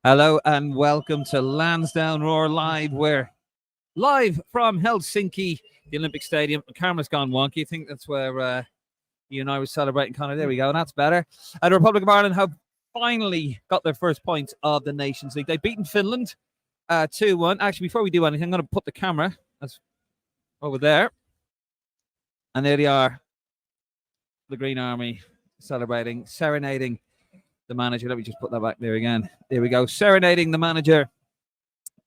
Hello and welcome to Lansdowne Roar Live. We're live from Helsinki, the Olympic Stadium. The camera's gone wonky. I think that's where you and I were celebrating, Conor. There we go. That's better. The Republic of Ireland have finally got their first points of the Nations League. They've beaten Finland 2-1. Actually, before we do anything, I'm going to put the camera over there. And there they are. The Green Army celebrating, serenading the manager. Let me just put that back there again. There we go. Serenading the manager.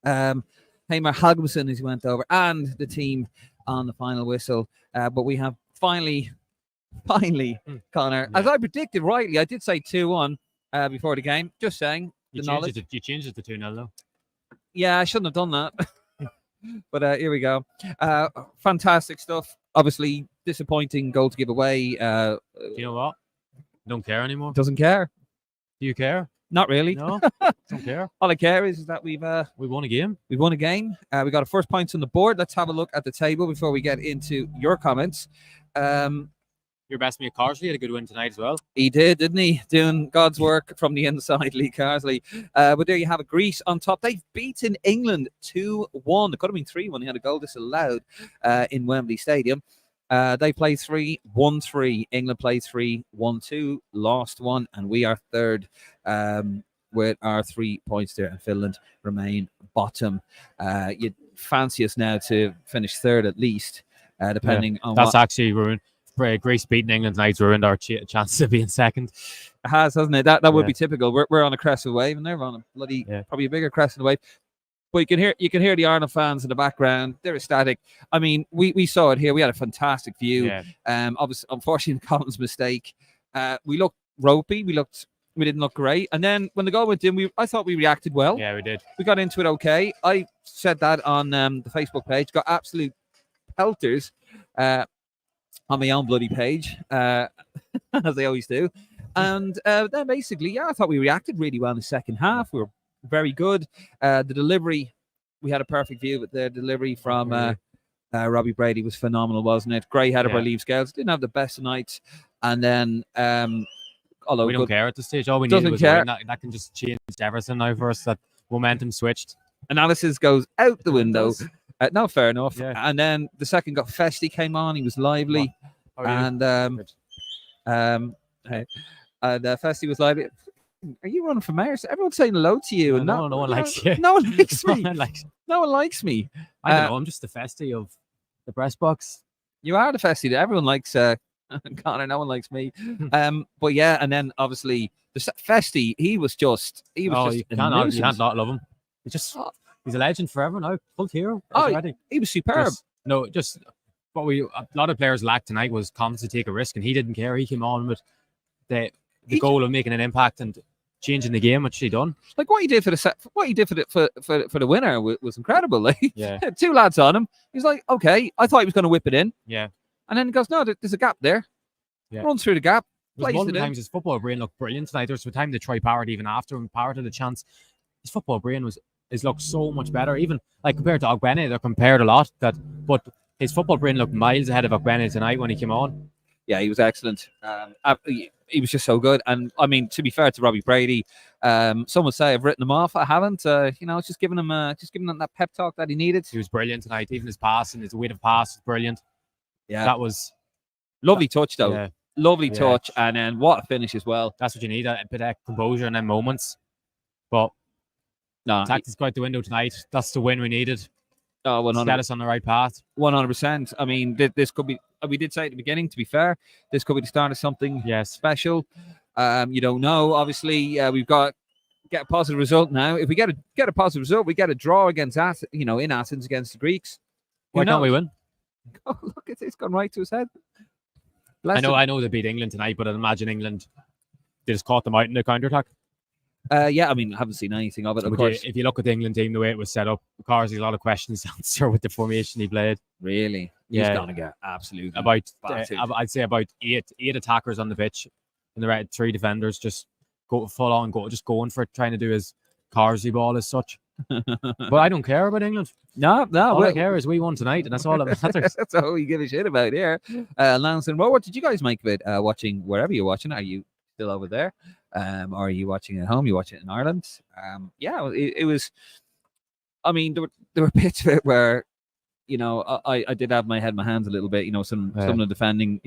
Hemir Hagmason as he went over, and the team on the final whistle. But we have finally, Conor, as I predicted rightly, I did say 2-1 before the game. Just saying. You changed it to 2-0 though. Yeah, I shouldn't have done that. But here we go. Fantastic stuff. Obviously, disappointing goal to give away. You know what? Don't care anymore. Doesn't care. Do you care? Not really. No, don't care. All I care is that we won a game. We won a game. We got our first points on the board. Let's have a look at the table before we get into your comments. Your best mate Carsley had a good win tonight as well. He did, didn't he? Doing God's work from the inside, Lee Carsley. But there you have it. Greece on top. They've beaten England 2-1. It could have been 3-1. He had a goal disallowed in Wembley Stadium. They played 3-1-3. England played 3-1-2, lost 1, and we are third with our 3 points there. And Finland remain bottom. You'd fancy us now to finish third at least, depending on that's actually ruined. Greece beating England tonight's ruined our chances of being second. It has, hasn't it? That would be typical. We're on a crest of a wave, and they're on a bloody probably a bigger crest of the wave. But you can hear the Ireland fans in the background. They're ecstatic. I mean, we saw it here. We had a fantastic view. Yeah. Obviously, unfortunately, Colin's mistake. We looked ropey. We didn't look great. And then when the goal went in, I thought we reacted well. Yeah, we did. We got into it okay. I said that on the Facebook page. Got absolute pelters on my own bloody page, as they always do. And then basically, I thought we reacted really well in the second half. We were very good. The delivery, we had a perfect view, but the delivery from Robbie Brady was phenomenal, wasn't it? Great header by Liam Scales. Didn't have the best of nights. And then, although we don't care at this stage. All we need was a win. That can just change everything now for us. That momentum switched. Analysis goes out the window. No, fair enough. Yeah. And then the second got Festy came on. He was lively. And Festy was lively. Are you running for mayor? Everyone's saying hello to you. No one likes you. No one likes me. No one likes me. I don't know. I'm just the Festy of the press box. You are the Festy. Everyone likes Conor. No one likes me. But yeah, and then obviously the Festy. He was just. You can't not love him. He's a legend forever now. Cult hero. He was superb. What a lot of players lacked tonight was confidence to take a risk, and he didn't care. He came on with the goal of making an impact and changing the game, which he done. Like what he did for the winner was incredible. Like, two lads on him. He's like, okay, I thought he was going to whip it in. Yeah, and then he goes, no, there's a gap there. Yeah, runs through the gap. Sometimes his football brain looked brilliant tonight. There was some time to try Parrott even after him. Parrott had a chance. His football brain is looked so much better, even like compared to Ogbene. They're compared a lot. But his football brain looked miles ahead of Ogbene tonight when he came on. Yeah, he was excellent. He was just so good. And I mean, to be fair to Robbie Brady, some would say I've written him off. I haven't. It's just giving him that pep talk that he needed. He was brilliant tonight. Even his passing, his weight of pass was brilliant. Yeah, that was lovely touch though. Yeah. Lovely touch, and then what a finish as well. That's what you need, a bit of composure in them moments. But no, tactics go out the window tonight. That's the win we needed. Oh, 100%. Get us on the right path. 100%. I mean, this could be. We did say at the beginning. To be fair, this could be the start of something special. You don't know. Obviously, we've got get a positive result now. If we get a positive result, we get a draw against in Athens against the Greeks. Why can't we win? Oh, look, it's gone right to his head. I know they beat England tonight, but I imagine England they just caught them out in the counter-attack. Yeah, I mean, I haven't seen anything of it. Of course, if you look at the England team, the way it was set up, Carsley a lot of questions to answer with the formation he played. Really? Yeah. He's gonna get absolutely I'd say about eight attackers on the pitch, and the 3 defenders just go full on, going for it, trying to do his Carsley ball as such. But I don't care about England. No, All I care is we won tonight, and that's all that matters. That's all we give a shit about here. Lansdowne, what did you guys make of it? Watching wherever you're watching, are you still over there? Or are you watching at home? You watch it in Ireland? Yeah, it was. I mean, there were bits of it where, I did have my head in my hands a little bit. Some of the defending.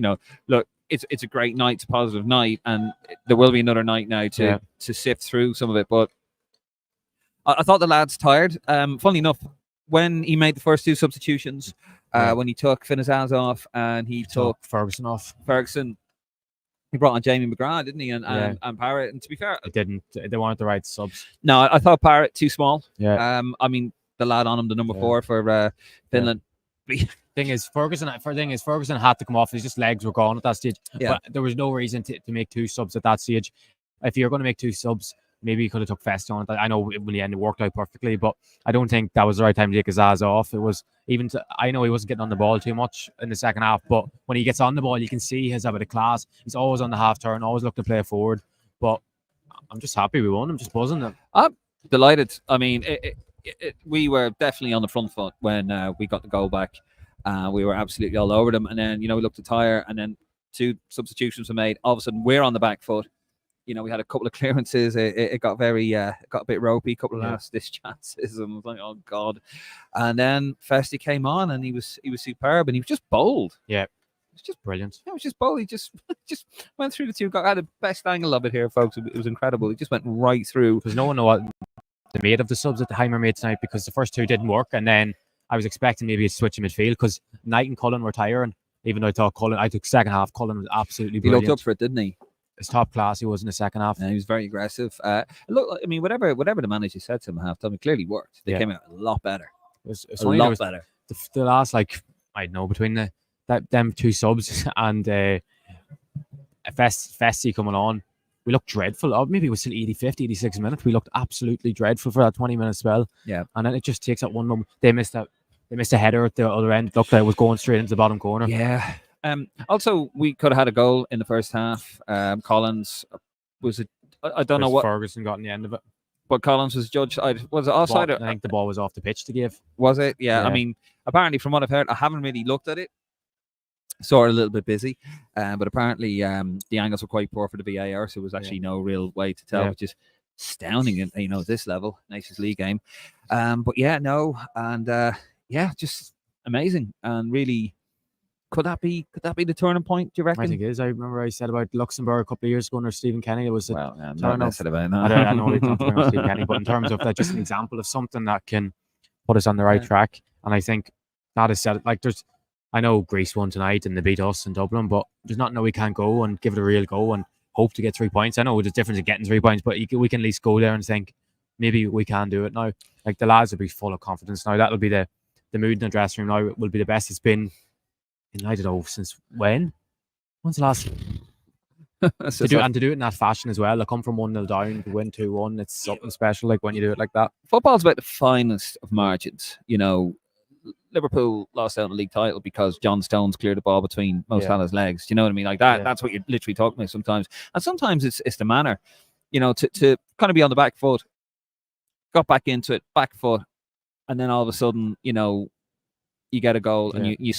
Look, it's a great night, it's a positive night, and there will be another night now to sift through some of it. But I thought the lad's tired. Funnily enough, when he made the first two substitutions, when he took Finnazaz off and he took Ferguson off, he brought on Jamie McGrath, didn't he? And Parrott. And to be fair, they weren't the right subs. No, I thought Parrott too small. Yeah. I mean, the lad on him, the number 4 for Finland. Yeah. Thing is, Ferguson had to come off. His just legs were gone at that stage. Yeah. But there was no reason to make 2 subs at that stage. If you're going to make 2 subs, maybe you could have took Fest on it. I know when the end it worked out perfectly, but I don't think that was the right time to take his ass off. It was I know he wasn't getting on the ball too much in the second half, but when he gets on the ball, you can see he has a bit of class. He's always on the half turn, always looking to play forward. But I'm just happy we won. I'm just buzzing. I'm delighted. I mean, we were definitely on the front foot when we got the goal back. We were absolutely all over them, and then we looked to tire, and then 2 substitutions were made. All of a sudden, we're on the back foot. We had a couple of clearances. It got got a bit ropey. A couple of last ditch chances, and I was like, oh god. And then Festy came on, and he was superb, and he was just bold. Yeah, it was just brilliant. Yeah, it was just bold. He just went through the 2. Had the best angle of it here, folks. It was incredible. He just went right through. Because no one knew what they made of the subs that the Hemir made tonight, because the first 2 didn't work, and then I was expecting maybe a switch in midfield because Knight and Cullen were tiring. Even though I took second half, Cullen was absolutely brilliant. He looked up for it, didn't he? It's top class. He was in the second half. Yeah, he was very aggressive. Look, I mean, whatever the manager said to him at halftime, it clearly worked. They came out a lot better. It was a lot better. The last, I don't know, between them 2 subs and Festy coming on, we looked dreadful. Or maybe it was still 85th, 86th minute. We looked absolutely dreadful for that 20-minute spell. Yeah. And then it just takes that one moment. They missed a header at the other end. It looked like it was going straight into the bottom corner. Yeah. Also, we could have had a goal in the first half. Collins I don't know what Ferguson got in the end of it, but Collins was judged. Was it offside? I think the ball was off the pitch to give. Was it? Yeah. I mean, apparently, from what I've heard, I haven't really looked at it. Sort of a little bit busy, but apparently the angles were quite poor for the VAR, so there was actually no real way to tell, which is astounding at this level, Nations League game. But just amazing, and really. Could that be the turning point? Do you reckon? I think it is. I remember I said about Luxembourg a couple of years ago under Stephen Kenny. It was I'm not messing about that. I know it's not about Stephen Kenny, but in terms of that, just an example of something that can put us on the right track. And I think that is said. I know Greece won tonight and they beat us in Dublin, but there's not no we can't go and give it a real go and hope to get 3 points. I know there's a difference in getting 3 points, but we can at least go there and think maybe we can do it now. Like the lads will be full of confidence now. That'll be the mood in the dressing room now. It will be the best it's been. United since when? When's the last? to do it in that fashion as well. They come from 1-0 down to win 2-1. It's something special, like when you do it like that. Football's about the finest of margins. Liverpool lost out on the league title because John Stones cleared the ball between Mo Salah's legs. Do you know what I mean? Like that. Yeah. That's what you're literally talking about sometimes. And sometimes it's the manner. To kind of be on the back foot. Got back into it, back foot, and then all of a sudden, you get a goal and you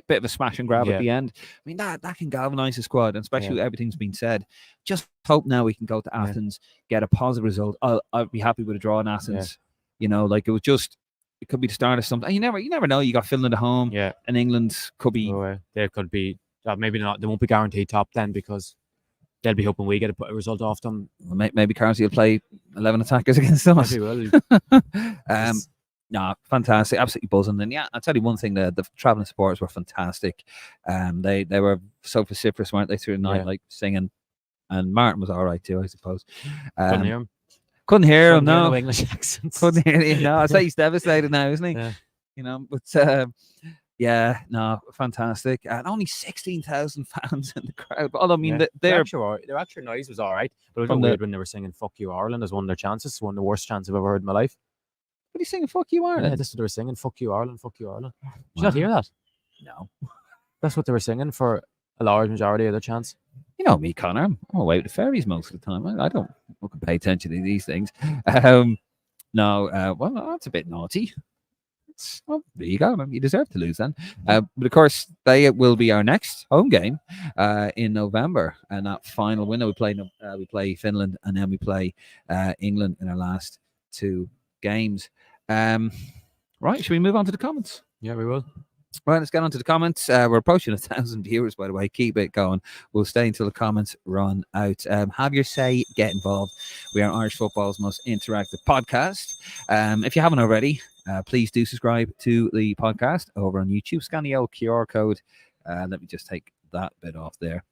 bit of a smash and grab at the end. I mean, that can galvanise the squad, and especially with everything's been said. Just hope now we can go to Athens, get a positive result. I'll be happy with a draw in Athens. It could be the start of something. You never know. You got Finland at home, and England could be. They could be. Maybe not. They won't be guaranteed top then because they'll be hoping we get a result off them. Well, maybe Carsley will play 11 attackers against us. Maybe will. No, fantastic, absolutely buzzing. And I'll tell you one thing: the traveling supporters were fantastic. They were so vociferous, weren't they, through the night, like singing. And Martin was all right too, I suppose. Couldn't hear him. Couldn't hear him. No English accents. Couldn't hear him. No, I'd say he's devastated now, isn't he? Yeah. Fantastic. And only 16,000 fans in the crowd. But I mean, their actual noise was all right. But it was weird when they were singing "Fuck You Ireland" as one of their chances. One of the worst chants I've ever heard in my life. What are you singing? Fuck you, Ireland? Yeah, that's what they were singing. Fuck you, Ireland. Fuck you, Ireland. Did you not hear that? No. That's what they were singing for a large majority of their chants. You know me, Conor. I'm away with the fairies most of the time. I don't pay attention to these things. No, well, that's a bit naughty. Well, there you go. You deserve to lose then. But of course, they will be our next home game in November, and that final window we play Finland, and then we play England in our last 2 games. Right, should we move on to the comments? Yeah, we will. Right, let's get on to the comments. We're approaching 1,000 viewers, by the way. Keep it going. We'll stay until the comments run out. Have your say, get involved. We are Irish football's most interactive podcast. If you haven't already, please do subscribe to the podcast over on YouTube. Scan the old QR code. Let me just take that bit off there.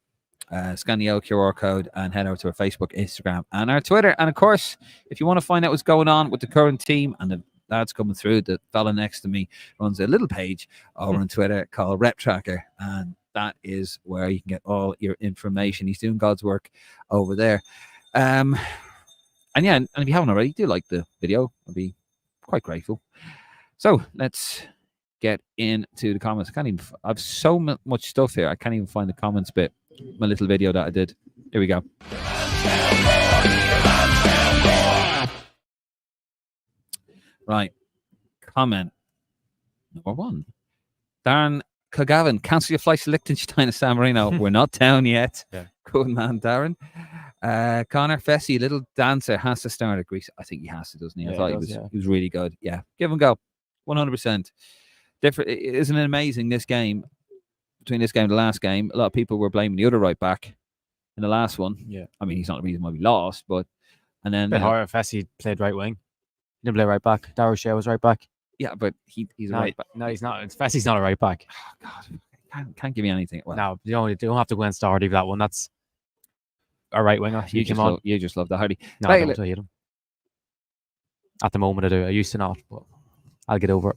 Scan the old QR code and head over to our Facebook, Instagram, and our Twitter. And of course, if you want to find out what's going on with the current team and the lads coming through, the fella next to me runs a little page over on Twitter called Rep Tracker, and that is where you can get all your information. He's doing God's work over there. And yeah, and if you haven't already, do like the video. I'll be quite grateful. So let's get into the comments. I have so much stuff here. I can't even find the comments bit. My little video that I did. Here we go. Right. Comment number 1. Darren Kagavin, cancel your flights to Liechtenstein and San Marino. We're not down yet. Yeah. Good man, Darren. Conor Fessy, little dancer, has to start at Greece. I think he has to, doesn't he? I thought he was really good. Yeah, give him a go. 100%. Different. Isn't it amazing, this game, between this game and the last game? A lot of people were blaming the other right back in the last one. Yeah. I mean, he's not the reason why we lost, but and then Fessy played right wing. He didn't play right back. Darryl Shea was right back. Yeah, but he's a right back. No, he's not. Fessy's not a right back. Oh, God, can't give me anything. Well, no, you don't have to go and start Hardy for that one. That's a right winger. You just love the Hardy. No, I don't hate him. At the moment, I do. I used to not, but I'll get over it.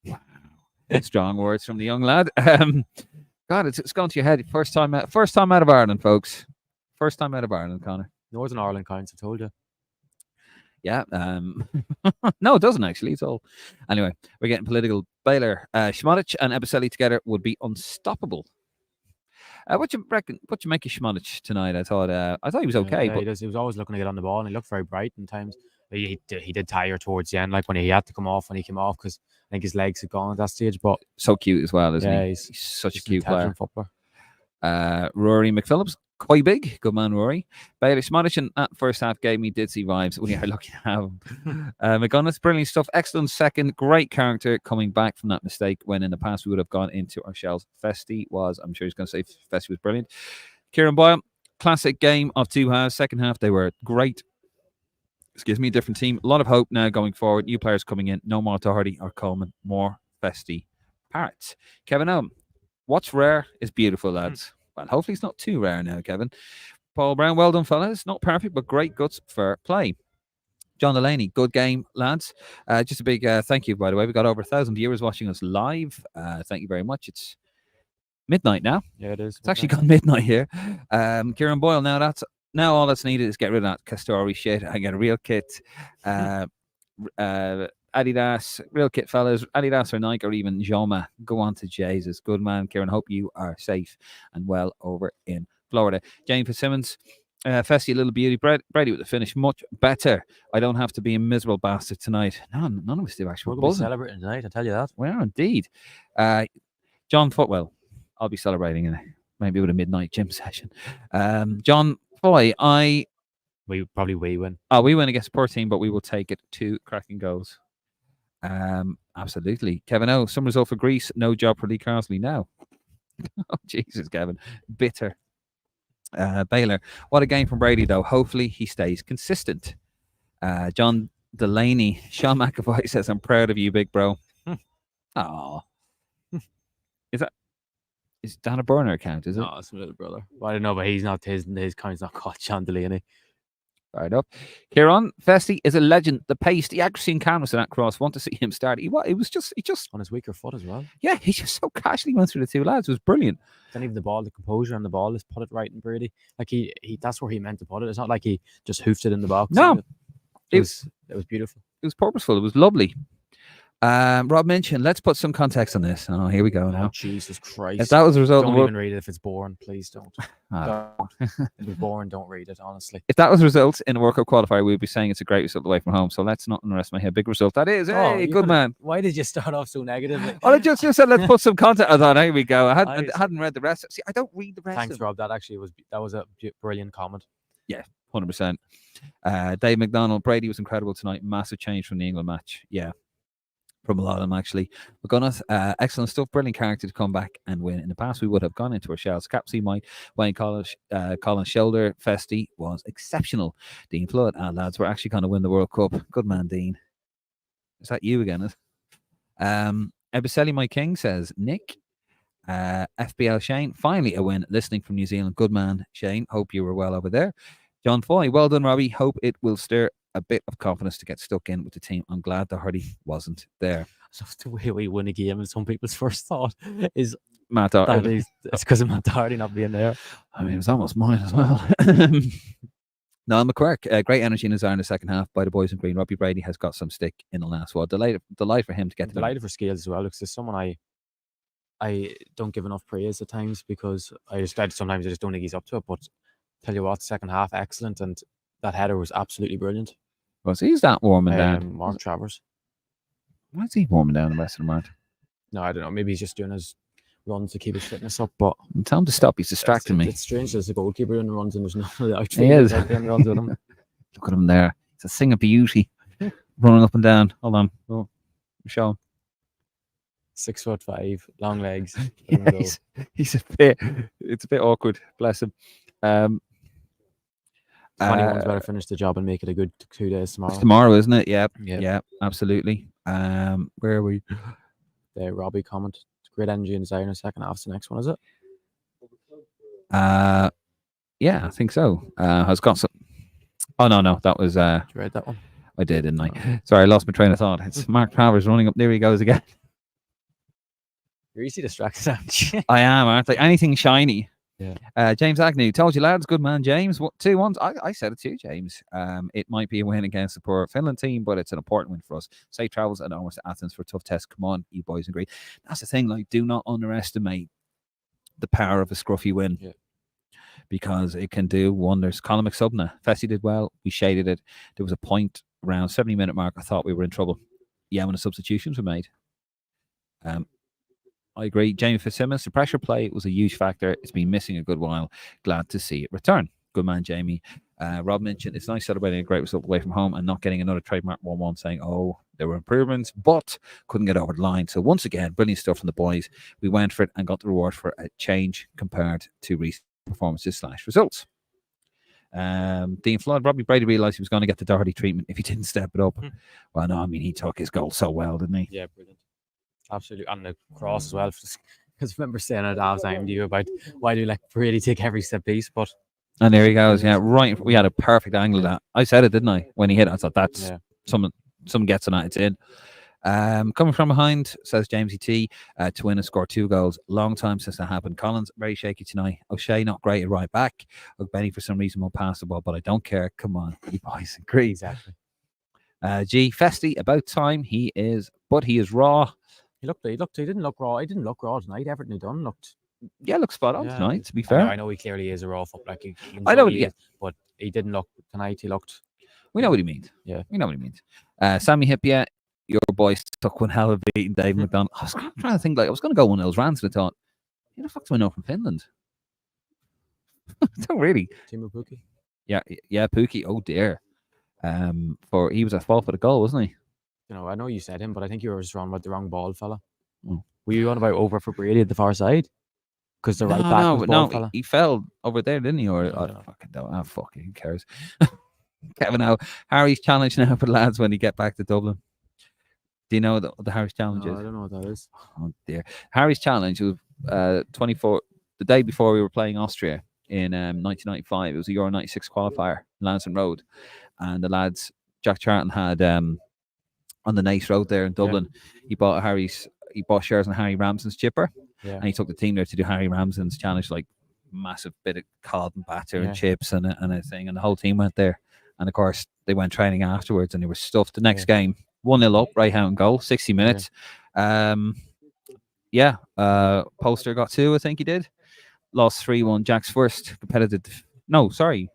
Wow. Strong words from the young lad. God, it's gone to your head. First time out of Ireland, folks. First time out of Ireland, Conor. Northern Ireland counts, I told you. Yeah. No, it doesn't actually. It's all. Anyway, we're getting political. Baylor, Šmodić and Ebicelli together would be unstoppable. What you reckon? What you make of Šmodić tonight? I thought he was okay, yeah, but he was always looking to get on the ball, and he looked very bright in times. He did tire towards the end, like when he had to come off. When he came off, because I think his legs had gone at that stage. But so cute as well, isn't he? He's such a cute player. Footballer. Rory McPhillips, quite big. Good man, Rory. Baylor, Šmodić in that first half gave me did see vibes. We are lucky to have him. McGuinness, brilliant stuff. Excellent second. Great character coming back from that mistake when in the past we would have gone into our shells. Festi was, I'm sure he's going to say Festi was brilliant. Kieran Boyle, classic game of 2 halves. Second half, they were great. Excuse me, different team. A lot of hope now going forward. New players coming in. No more Doherty or Coleman. More Festi Parrots. Kevin Owen. What's rare is beautiful, lads. Well, hopefully it's not too rare now, Kevin. Paul Brown, well done, fellas. Not perfect, but great guts for play. John Delaney, good game, lads. Just a big thank you, by the way. We've got over 1,000 viewers watching us live. Thank you very much. It's midnight now. Yeah, it is. It's actually gone midnight here. Kieran Boyle, now all that's needed is get rid of that Castori shit and get a real kit. Adidas, real kit, fellas. Adidas or Nike or even Joma. Go on to Jesus. Good man, Kieran. Hope you are safe and well over in Florida. Jane Fitzsimmons, Fessy, a little beauty. Brady with the finish, much better. I don't have to be a miserable bastard tonight. No, none of us do actually. We're going to be celebrating tonight, I tell you that. We are indeed. John Footwell, I'll be celebrating maybe with a midnight gym session. John, boy, we win. Oh, we win against a poor team, but we will take it. 2 cracking goals. Absolutely. Kevin O, some result for Greece, no job for Lee Carsley now. Oh, Jesus, Kevin. Bitter. Baylor, what a game from Brady, though. Hopefully he stays consistent. John Delaney, Sean McAvoy says, I'm proud of you, big bro. Oh. Is that a burner account, is it? No, it's my little brother. Well, I don't know, but he's not his account's not called Sean Delaney. Right up. Kieran, Festi is a legend. The pace, the accuracy and calmness of that cross. Want to see him start. He just on his weaker foot as well. Yeah, he just so casually went through the 2 lads. It was brilliant. Then even the composure on the ball, just put it right in Brady. Like he that's where he meant to put it. It's not like he just hoofed it in the box. No, it was beautiful. It was purposeful. It was lovely. Rob mentioned, let's put some context on this. Oh, here we go now. Oh, Jesus Christ. If that was a result Don't of the even read it if it's boring. Please don't. Ah. Don't. If it's boring, don't read it, honestly. If that was a result in a World Cup qualifier, we'd be saying it's a great result away from home. So let's not underestimate how big a result that is. Hey, good man. Why did you start off so negatively? Well, I just said let's put some context. I thought, here we go. I hadn't read the rest. See, I don't read the rest. Thanks, Rob. That was a brilliant comment. Yeah, 100%. Dave McDonald, Brady was incredible tonight. Massive change from the England match. Yeah. From a lot of them, actually. McGunness, excellent stuff. Brilliant character to come back and win. In the past, we would have gone into our shells. Capsy, Mike, Wayne Collins, Shoulder, Festy was exceptional. Dean Flood, lads, we're actually going to win the World Cup. Good man, Dean. Is that you again? Ebiseli, my king, says Nick. FBL Shane, finally a win. Listening from New Zealand. Good man, Shane. Hope you were well over there. John Foy, well done, Robbie. Hope it will stir a bit of confidence to get stuck in with the team. I'm glad the Hardy wasn't there. So the way we win a game, and some people's first thought is Matt Doherty. It's because of Matt Doherty not being there. I mean, it was almost mine as well. Niall McQuirk, great energy in his in the second half by the boys in green. Robbie Brady has got some stick in the last one. Delight for him to get delighted for Scales as well, because there's someone I don't give enough praise at times, because sometimes I just don't think he's up to it. But tell you what, second half excellent, and that header was absolutely brilliant. Was he's that warming down? Mark Travers. Why is he warming down the rest of the match? No, I don't know. Maybe he's just doing his runs to keep his fitness up. But tell him to stop. He's distracting me. It's strange as a goalkeeper doing the runs and there's none of the outfield. He is. Runs with him. Look at him there. It's a thing of beauty, running up and down. Hold on. Oh, show him. 6'5", long legs. Yeah, he's a bit. It's a bit awkward. Bless him. 21's better finish the job and make it a good 2 days tomorrow. It's tomorrow, isn't it? Yeah, absolutely. Where are we? The Robbie comment. Great energy and desire in the second half. It's the next one, is it? Yeah, I think so. Has got some. Oh no, that was. Did you read that one? I did, didn't I? Sorry, I lost my train of thought. It's Mark Travers running up. There he goes again. You're easy distracted, aren't you? I am, aren't I? Anything shiny. Yeah. James Agnew, told you lads, good man, James. What 2-1? I said it too, James. It might be a win against the poor Finland team, but it's an important win for us. Safe travels and onwards to Athens for a tough test. Come on, you boys agree. That's the thing. Like, do not underestimate the power of a scruffy win, because it can do wonders. Colin McSubna, Fessy did well. We shaded it. There was a point around 70-minute mark. I thought we were in trouble. Yeah, when the substitutions were made. I agree. Jamie Fitzsimmons, the pressure play was a huge factor. It's been missing a good while. Glad to see it return. Good man, Jamie. Rob mentioned it's nice celebrating a great result away from home and not getting another trademark 1-1 saying, oh, there were improvements, but couldn't get over the line. So once again, brilliant stuff from the boys. We went for it and got the reward for a change compared to recent performances / results. Dean Flood, Robbie Brady realised he was going to get the Doherty treatment if he didn't step it up. Well, no, I mean, he took his goal so well, didn't he? Yeah, brilliant. Absolutely, and the cross as well. Because I remember saying at half-time to you about why do you like really take every set piece, but and there he goes. Yeah, right. We had a perfect angle of that. I said it, didn't I? When he hit it, I thought that's someone gets on that. It's in. Coming from behind, says Jamesy T, to win and score 2 goals. Long time since that happened. Collins very shaky tonight. O'Shea not great at right back. Benny for some reason won't pass the ball, but I don't care. Come on, you boys agree. Exactly. G Festy, about time. He is raw. He didn't look raw. He didn't look raw tonight. Everything he done looked spot on tonight, to be fair. I know he clearly is a raw footballer. I know he is, but he didn't look tonight. He looked. We know what he means. Yeah, we know what he means. Sammy Hippia, your boy took one hell of a beating. Dave McDonald. I was trying to think, like, I was going to go one of those rants, but I thought, who the fuck do I know from Finland? Don't really. Timo Pukki. Yeah, Pukki. Oh dear. He was at fault for the goal, wasn't he? You know, I know you said him, but I think you were just wrong about the wrong ball, fella. Oh. Were you on about over for Brady at the far side? Because the right back was ball, fella. He fell over there, didn't he? Or I fucking don't. Oh, fucking who cares? Kevin, now Harry's challenge now for the lads when he get back to Dublin. Do you know what the Harry's challenge is? I don't know what that is. Oh dear, Harry's challenge was 24 the day before we were playing Austria in 1995. It was a Euro 96 qualifier, Lansdowne Road, and the lads Jack Charlton had on the nice road there in Dublin. He bought shares on Harry Ramsden's chipper, and he took the team there to do Harry Ramsden's challenge, like massive bit of cod and batter and chips and a thing, and the whole team went there. And of course, they went training afterwards, and they were stuffed. The next game, 1-0 up, right hand goal, 60 minutes. Poster got 2, I think he did. Lost 3-1. Jack's first competitive. No, sorry,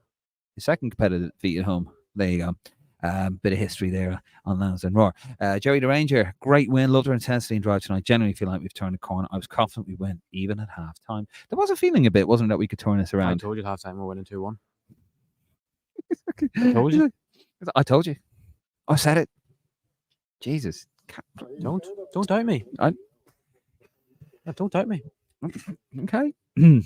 his second competitive defeat at home. There you go. Bit of history there on Lansdowne Roar. Jerry the Ranger, great win. Loved our intensity and drive tonight. Genuinely feel like we've turned the corner. I was confident we went even at half time. There was a feeling a bit, wasn't there, that we could turn this I around? told you at half time we're winning 2-1. I told you. I told you. I said it. Jesus. Don't doubt me. Don't doubt me. Okay. Don't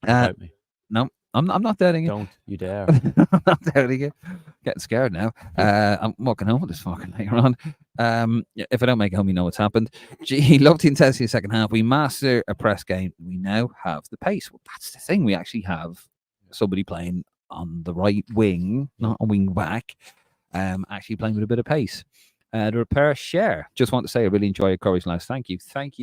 doubt me. No, I'm not doubting it. Don't you dare. I'm not doubting it. Getting scared now. I'm walking home with this fucking later on. If I don't make it home, you know what's happened. Gee, loved the intensity in the second half. We master a press game. We now have the pace. Well, that's the thing. We actually have somebody playing on the right wing, not a wing back, actually playing with a bit of pace. The repair share. Just want to say I really enjoy your coverage, lads. Thank you,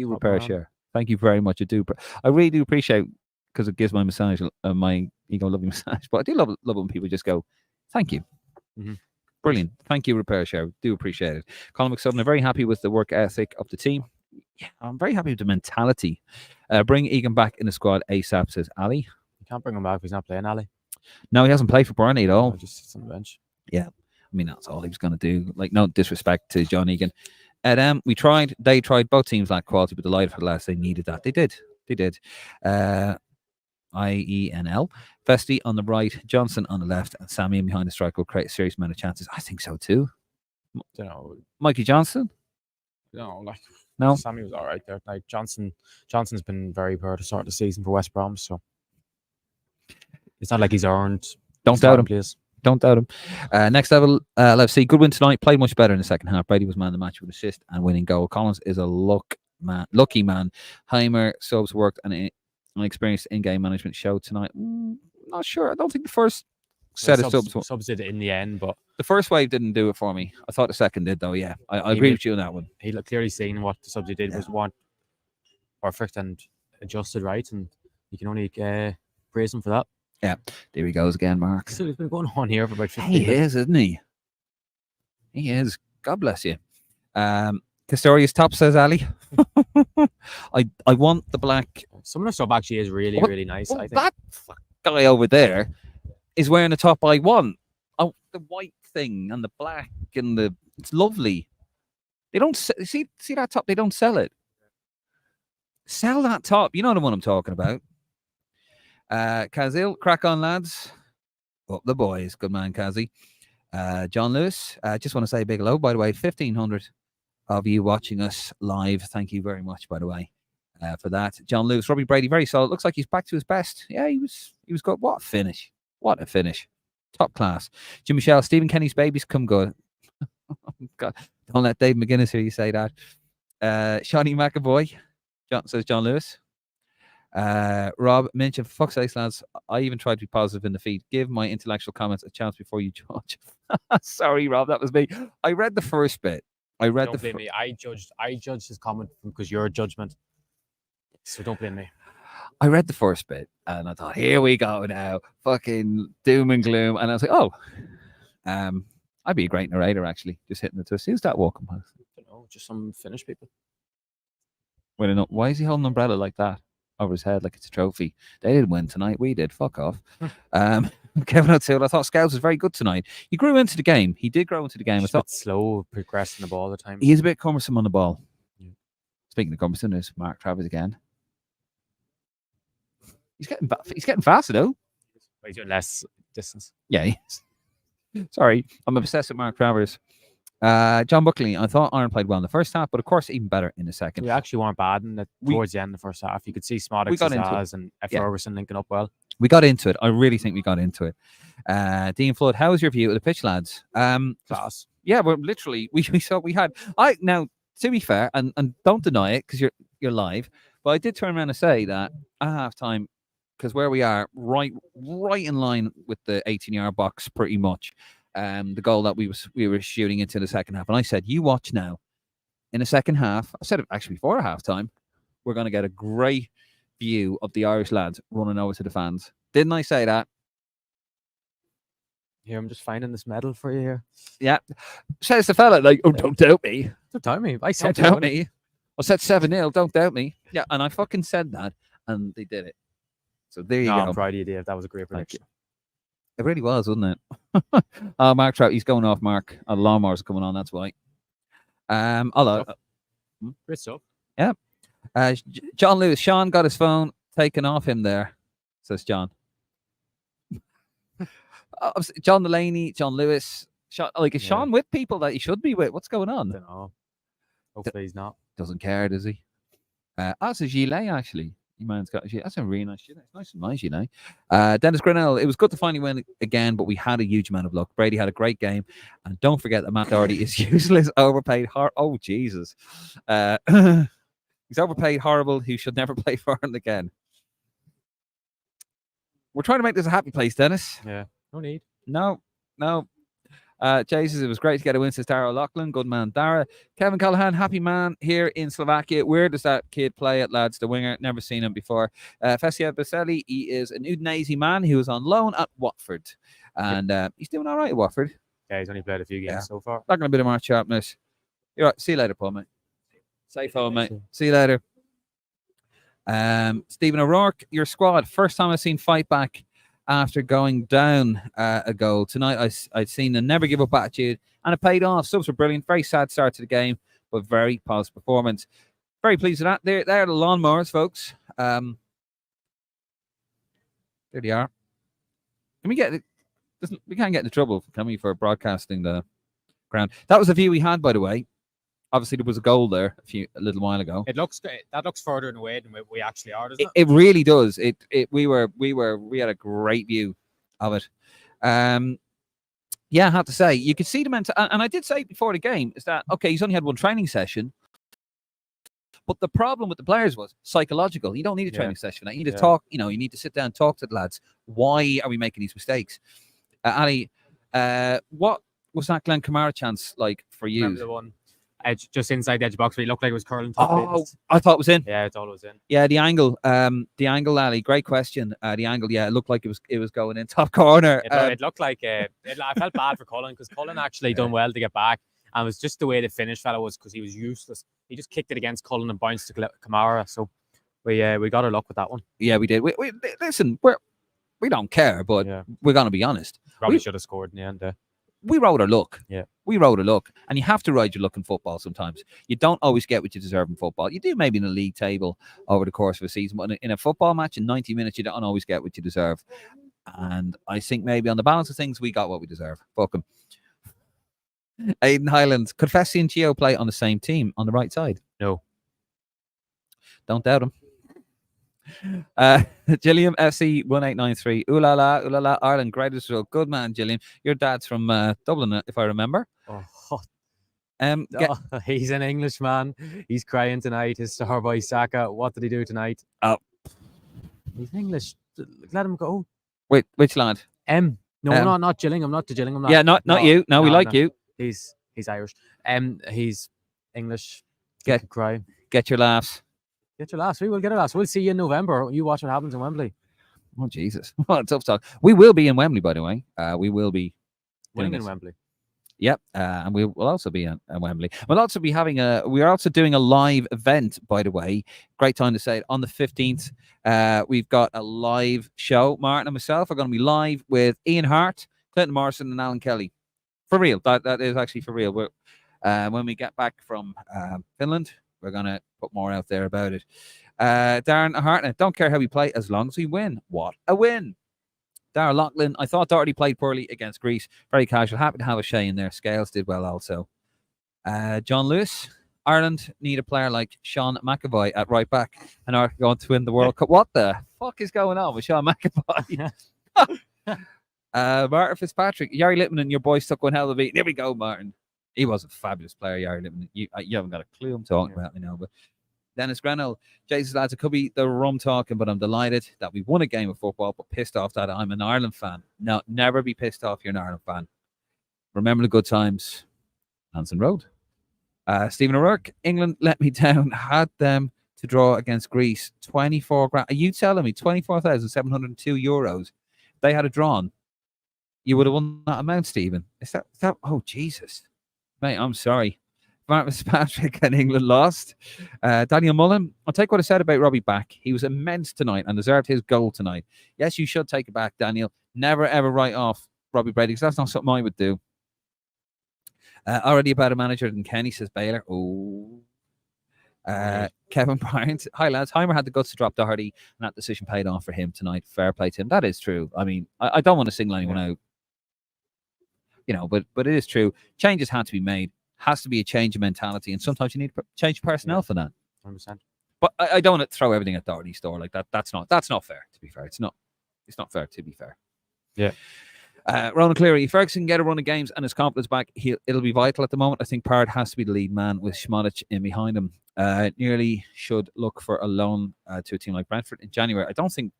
repair share. Thank you very much. I really do appreciate, because it gives my massage, my ego loving massage. But I do love when people just go, thank you. Mm-hmm. Brilliant. Thank you, repair share. Do appreciate it. Colin McSudden, I'm very happy with the work ethic of the team. Yeah, I'm very happy with the mentality. Bring Egan back in the squad ASAP, says Ali. You can't bring him back if he's not playing, Ali. No, he hasn't played for Burnley at all. No, just sits on the bench. Yeah. I mean, that's all he was going to do. Like, no disrespect to John Egan. They tried. Both teams lacked quality, but delighted for the lads. They needed that. They did. IENL. Festi on the right, Johnson on the left, and Sammy in behind the striker will create a serious amount of chances. I think so too. Don't know. Mikey Johnson? No. Sammy was all right there. Like Johnson's been very poor to start the season for West Brom, so it's not like he's earned. Don't doubt him. Please. Don't doubt him. Next level, let's see. Good win tonight. Played much better in the second half. Brady was man of the match with assist and winning goal. Collins is a lucky man. Hemir subs worked and an experienced in-game management showed tonight. Not sure. I don't think the first set of subs did it in the end, but the first wave didn't do it for me. I thought the second did, though. Yeah, I agree with you on that one. He clearly seen what the subs did was one perfect and adjusted right, and you can only praise him for that. Yeah, there he goes again, Mark. So he's been going on here for about 15 minutes. He is, isn't he? He is. God bless you. Castorius top, says Ali. I want the black. Some of the stuff actually is really nice. I think that guy over there is wearing the top I want. Oh, the white thing and the black and it's lovely. They don't see that top. They don't sell it. Sell that top. You know the one I'm talking about. Kazil, crack on, lads. Up the boys. Good man, Kazi. John Lewis, just want to say a big hello, by the way. 1,500 of you watching us live. Thank you very much, by the way, for that. John Lewis, Robbie Brady, very solid. Looks like he's back to his best. Yeah, he was good. What a finish. What a finish. Top class. Jim Michelle, Stephen Kenny's babies come good. God, don't let Dave McGuinness hear you say that. Shawnee McAvoy, says John Lewis. Rob mentioned, for fuck's sake, lads, I even tried to be positive in the feed. Give my intellectual comments a chance before you judge. Sorry, Rob, that was me. I read the first bit. Don't blame me. I judged his comment because your judgment. So don't blame me. I read the first bit and I thought, here we go now. Fucking doom and gloom. And I was like, oh, I'd be a great narrator, actually. Just hitting the twist. Who's that walking past? I don't know, just some Finnish people. Why is he holding an umbrella like that over his head like it's a trophy? They didn't win tonight. We did. Fuck off. Kevin O'Toole, I thought Scouts was very good tonight. He grew into the game. He did grow into the game. He's a bit slow progressing the ball all the time. He is a bit cumbersome on the ball. Yeah. Speaking of cumbersome, there's Mark Travers again. He's getting faster though. He's doing less distance. Yeah, he is. Sorry, I'm obsessed with Mark Travers. John Buckley, I thought Ireland played well in the first half, but of course even better in the second. We actually weren't bad towards the end of the first half. You could see Smodix and Ferguson linking up well. We got into it. I really think we got into it. Dean Flood, how was your view of the pitch, lads? Class. Yeah, we're literally we saw we had. Now to be fair, and don't deny it because you're live, but I did turn around and say that at halftime, because where we are, right in line with the 18-yard box, pretty much. The goal that we were shooting into the second half, and I said, "You watch now." In the second half, I said it actually before halftime, we're going to get a great view of the Irish lads running over to the fans. Didn't I say that? Here, I'm just finding this medal for you here. Yeah. Says the fella, like, oh, don't doubt me. Don't doubt me. I said Don't doubt me. I said 7-0, don't doubt me. Yeah, and I fucking said that, and they did it. So there you No, go. I'm proud of you, Dave. That was a great prediction. It really was, wasn't it? Mark Trout, he's going off, Mark. The lawnmowers are coming on, that's why. Hello. Great stuff. Yeah. John Lewis. Sean got his phone taken off him there, says John. John Delaney, John Lewis. Sean, is Sean with people that he should be with? What's going on? I don't know. Hopefully he's not. Doesn't care, does he? That's a gilet, actually. Your man's got a gilet. That's a really nice gilet. It's nice and nice gilet. Dennis Grinnell, it was good to finally win again, but we had a huge amount of luck. Brady had a great game. And don't forget that Matt Doherty is useless, overpaid. Oh, Jesus. He's overpaid, horrible. He should never play for Ireland again. We're trying to make this a happy place, Dennis. Yeah. No need. No. Jesus, it was great to get a win, says Dara O'Loughlin. Good man, Dara. Kevin Callahan, happy man here in Slovakia. Where does that kid play at, lads? The winger, never seen him before. Fessia Baselli, he is an Udinese man who was on loan at Watford. And he's doing all right at Watford. Yeah, he's only played a few games so far. Not going to be the March sharpness. You're right. See you later, Paul, mate. Safe home, mate. See you later. Stephen O'Rourke, your squad. First time I've seen fight back after going down a goal. Tonight, I'd seen the never give up attitude, and it paid off. Subs were brilliant. Very sad start to the game, but very positive performance. Very pleased with that. There are the lawnmowers, folks. There they are. Can we get it? We can't get into trouble, can we, for broadcasting the ground? That was the view we had, by the way. Obviously, there was a goal there a little while ago. That looks further away than we actually are, doesn't it? It really does. We had a great view of it. Yeah, I have to say, you could see the mental, and I did say before the game is that okay, he's only had one training session, but the problem with the players was psychological. You don't need a training session for that. You need to talk. You need to sit down and talk to the lads. Why are we making these mistakes? Ali, what was that Glenn Kamara chance like for you? Remember the one just inside the edge of the box where he looked like it was curling top. I thought it was in. Yeah, I thought it was in. Yeah, the angle, Ali. Great question. The angle, it looked like it was going in top corner. It looked like I felt bad for Cullen because Cullen actually done well to get back, and it was just the way the finish fella was because he was useless. He just kicked it against Cullen and bounced to Kamara. So we got our luck with that one. Yeah, we did. We listen. We don't care, but we're gonna be honest. Probably should have scored in the end. We rode our luck. Yeah. We rode our luck. And you have to ride your luck in football sometimes. You don't always get what you deserve in football. You do maybe in a league table over the course of a season, but in a football match in 90 minutes, you don't always get what you deserve. And I think maybe on the balance of things, we got what we deserve. Fuck them. Aidan Highlands. Could Fessy and Gio play on the same team on the right side? No. Don't doubt him. Gilliam FC 1893. Ooh la la, Ireland, greatest result. Good man, Gilliam. Your dad's from Dublin, if I remember. He's an Englishman. He's crying tonight. His star boy Saka. What did he do tonight? Oh, he's English. Let him go. Wait, which lad? No, not Gillingham. Not to Gillingham. Not you. No, we like you. He's Irish. He's English. Cry. Get your laughs. Get your laughs. We will get our laughs. We'll see you in November. You watch what happens in Wembley. Oh, Jesus. What tough talk. We will be in Wembley, by the way. We will be in Wembley. Yep. And we will also be in Wembley. We'll also be we are also doing a live event, by the way. Great time to say it. On the 15th, we've got a live show. Martin and myself are going to be live with Ian Hart, Clinton Morrison, and Alan Kelly. For real. That is actually for real. When we get back from Finland, we're going to put more out there about it. Darren Hartnett, don't care how we play as long as we win. What a win. Darragh Loughlin, I thought Doherty played poorly against Greece. Very casual. Happy to have a Shay in there. Scales did well also. John Lewis, Ireland need a player like Sean McAvoy at right back and are going to win the World Cup. What the fuck is going on with Sean McAvoy? Martin Fitzpatrick, Yari Littman and your boys took one hell of a beat. There we go, Martin. He was a fabulous player, Yari Littman. You haven't got a clue I'm talking about, but Dennis Grenell, Jesus lads, it could be the rum talking, but I'm delighted that we won a game of football, but pissed off that I'm an Ireland fan. No, never be pissed off you're an Ireland fan. Remember the good times. Hanson Road. Stephen O'Rourke, England let me down. Had them to draw against Greece. 24 grand. Are you telling me 24,702 euros? They had it drawn. you would have won that amount, Stephen. Is that? Oh Jesus, mate, I'm sorry. Martin Fitzpatrick and England lost. Daniel Mullen, I'll take what I said about Robbie back. He was immense tonight and deserved his goal tonight. Yes, you should take it back, Daniel. Never, ever write off Robbie Brady, because that's not something I would do. Already a better manager than Kenny, says Baylor. Oh. Kevin Bryant. Hi, lads. Heimer had the guts to drop Doherty, and that decision paid off for him tonight. Fair play to him. That is true. I mean, I don't want to single anyone out, but it is true. Changes had to be made. Has to be a change of mentality, and sometimes you need to change personnel for that. 100%. But I don't want to throw everything at Doherty's door like that. That's not fair. To be fair, it's not fair. To be fair. Yeah. Ronan Cleary, if Ferguson can get a run of games and his confidence back, it'll be vital at the moment. I think Pard has to be the lead man with Schmodic in behind him. Nearly should look for a loan to a team like Brentford in January. I don't think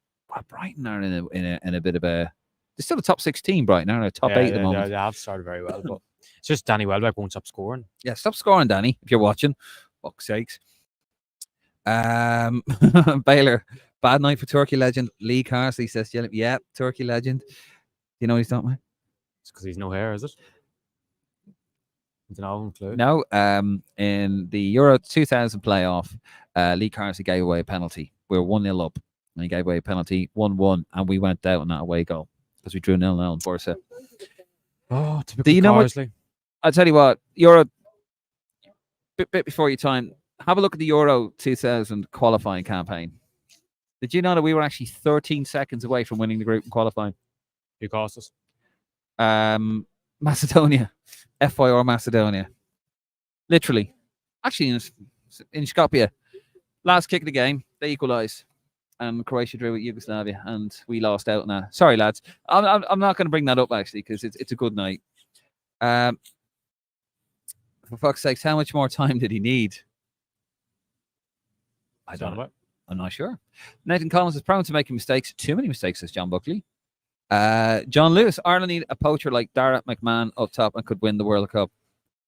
Brighton are in a bit of a. They're still a top 6 team, Brighton. They're top 8 at the moment. They have started very well, but it's just Danny Welbeck won't stop scoring. Yeah, stop scoring, Danny, if you're watching. Fuck's sakes. Baylor, bad night for Turkey legend Lee Carsley, says, yeah, Turkey legend. Do you know what he's talking about? It's because he's no hair, is it? I don't have a clue. No, in the Euro 2000 playoff, Lee Carsley gave away a penalty. We were 1-0 up, and he gave away a penalty, 1-1, and we went out on that away goal because we drew 0-0 in Bursa. Oh, typical Do you know Carsley. I'll tell you what, Euro, bit before your time, have a look at the Euro 2000 qualifying campaign. Did you know that we were actually 13 seconds away from winning the group and qualifying? Who cost us? Macedonia. FYR Macedonia. Literally. Actually, in Skopje. Last kick of the game, they equalised. And Croatia drew with Yugoslavia, and we lost out on that. Sorry, lads. I'm not going to bring that up, actually, because it's a good night. For fuck's sakes, how much more time did he need? I don't know. I'm not sure. Nathan Collins is prone to making mistakes. Too many mistakes, says John Buckley. John Lewis, Ireland need a poacher like Dara McMahon up top and could win the World Cup.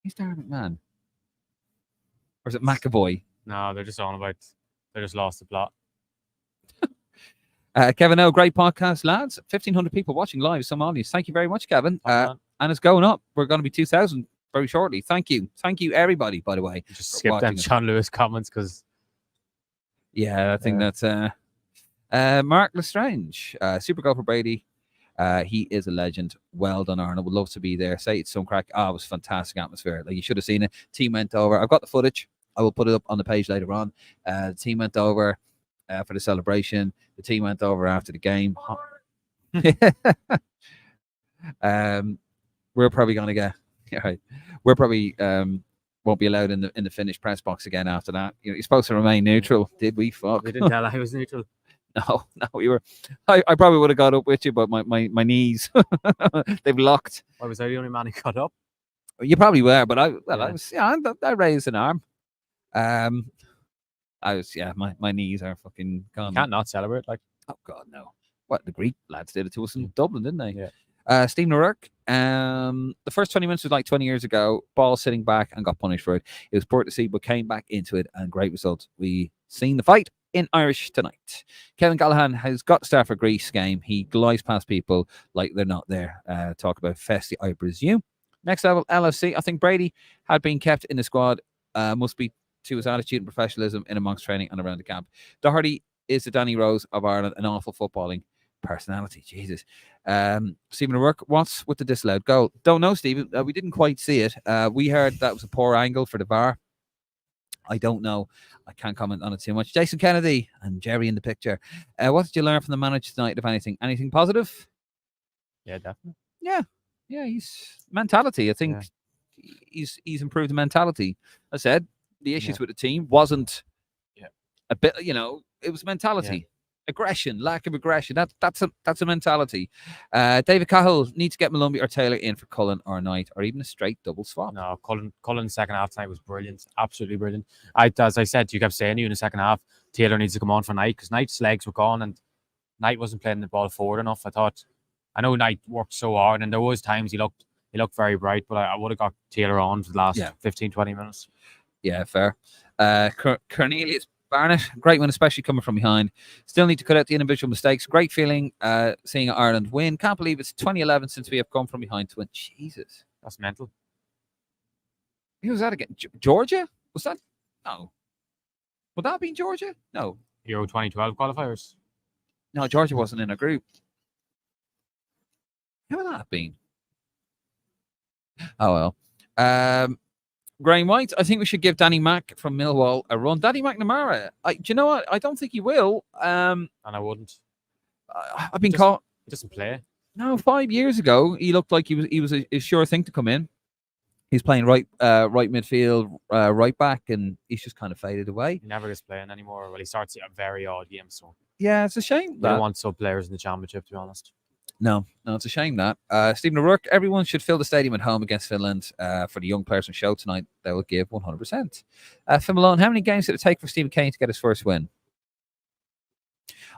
Who's Dara McMahon? Or is it McAvoy? No, they're just lost the plot. Kevin O, great podcast, lads. 1,500 people watching live. Some audience. Thank you very much, Kevin. And it's going up. We're going to be 2,000 very shortly. Thank you. Thank you, everybody, by the way. Just skip them John Lewis comments because. Yeah, I think that's Mark Lestrange. Super goal for Brady. He is a legend. Well done, Arnold. Would love to be there. Say it's some crack. It was fantastic atmosphere. Like, you should have seen it. Team went over. I've got the footage. I will put it up on the page later on. The team went over for the celebration. The team went over after the game. We're probably going to get. Right. We're probably won't be allowed in the Finnish press box again after that. You're supposed to remain neutral. Did we? Fuck. We didn't tell I was neutral. No, we were. I probably would have got up with you, but my knees they've locked. I was I the only man who got up? You probably were, but I raised an arm. My knees are fucking gone. You can't not celebrate, like. Oh God, no. What the Greek lads did it to us in Dublin, didn't they? Yeah. Steve O'Rourke. The first 20 minutes was like 20 years ago. Ball sitting back and got punished for it. It was poor to see, but came back into it and great result. We seen the fight in Irish tonight. Kevin Callahan has got to start for Greece game. He glides past people like they're not there. Talk about Festi, I presume. Next level, LFC. I think Brady had been kept in the squad. Must be to his attitude and professionalism in amongst training and around the camp. Doherty is the Danny Rose of Ireland, an awful footballing personality. Jesus. Stephen O'Rourke, what's with the disallowed goal? Don't know, Stephen. We didn't quite see it. We heard that was a poor angle for the VAR. I don't know. I can't comment on it too much. Jason Kennedy and Jerry in the picture. What did you learn from the manager tonight, if anything? Anything positive? Yeah, definitely. Yeah, he's mentality. I think he's improved the mentality. I said the issues with the team wasn't a bit, it was mentality. Yeah. Aggression, lack of aggression. That's a mentality. David Cahill needs to get Malumbi or Taylor in for Cullen or Knight, or even a straight double swap. No, Cullen's second half tonight was brilliant, absolutely brilliant. As I said, you kept saying to you in the second half, Taylor needs to come on for Knight because Knight's legs were gone and Knight wasn't playing the ball forward enough. I know Knight worked so hard, and there was times he looked very bright, but I would have got Taylor on for the last 15-20 minutes. Yeah, fair. Cornelius Barnett, great win, especially coming from behind. Still need to cut out the individual mistakes. Great feeling seeing Ireland win. Can't believe it's 2011 since we have come from behind to win. Jesus. That's mental. Who was that again? Georgia? Was that? No. Would that have been Georgia? No. Euro 2012 qualifiers. No, Georgia wasn't in a group. Who would that have been? Oh, well. Graham White, I think we should give Danny Mack from Millwall a run. Danny McNamara, do you know what? I don't think he will. And I wouldn't. I've been caught. He doesn't play. No, 5 years ago, he looked like he was a sure thing to come in. He's playing right midfield, right back, and he's just kind of faded away. He never gets playing anymore. Well, he starts a very odd game, so yeah, it's a shame. They don't want sub players in the championship, to be honest. No, it's a shame that. Stephen O'Rourke, everyone should fill the stadium at home against Finland for the young players on show tonight. They will give 100%. Phil Malone, how many games did it take for Stephen Kane to get his first win?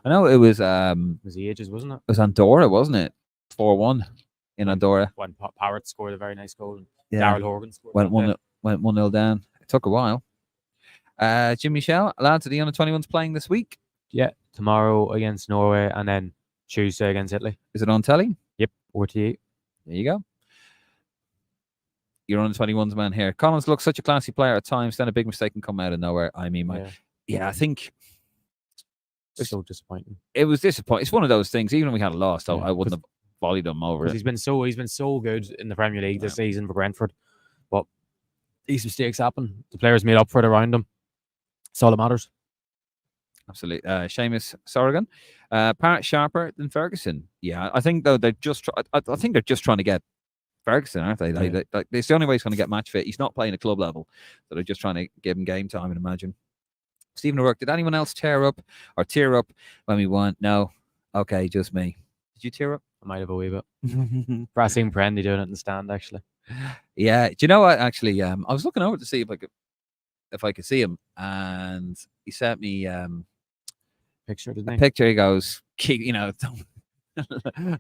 I know it was the ages, wasn't it? It was Andorra, wasn't it? 4-1 in Andorra. When Parrott scored a very nice goal. Yeah. Daryl Horgan scored. Went 1-0 down. It took a while. Jim Michelle, lads, are the under-21s playing this week? Yeah, tomorrow against Norway and then Tuesday against Italy. Is it on telly? Yep, RTE. There you go. You're on the 21s man here. Collins looks such a classy player at times, then a big mistake can come out of nowhere. I mean, I think it's so disappointing. It was disappointing. It's one of those things. Even if we had a loss, I wouldn't have volleyed him over it. He's been so good in the Premier League this season for Brentford, but these mistakes happen. The players made up for it around him. That's all that matters. Absolutely. Seamus Sorrigan, Parrott sharper than Ferguson. Yeah, I think though they're just. I think they're just trying to get Ferguson, aren't they? Yeah. It's the only way he's going to get match fit. He's not playing at club level, so they're just trying to give him game time. I'd imagine. Stephen O'Rourke, did anyone else tear up when we won? No. Okay, just me. Did you tear up? I might have a wee bit. Brassing Prendy doing it in the stand, actually. Yeah. Do you know what? Actually, I was looking over to see if I could see him, and he sent me picture, didn't he? Picture. He goes,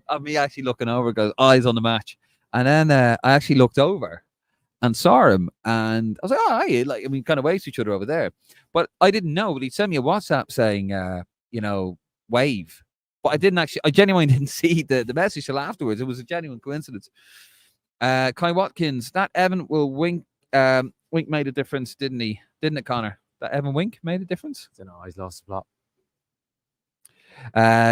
of me actually looking over, goes eyes on the match, and then I actually looked over and saw him, and I was like, oh, hey, like, I mean, kind of waved to each other over there, but I didn't know. But he sent me a WhatsApp saying, wave. But I genuinely didn't see the message till afterwards. It was a genuine coincidence. Kai Watkins, that Evan Wink made a difference, didn't he? Didn't it, Conor? That Evan Wink made a difference? I don't know. He's lost the plot.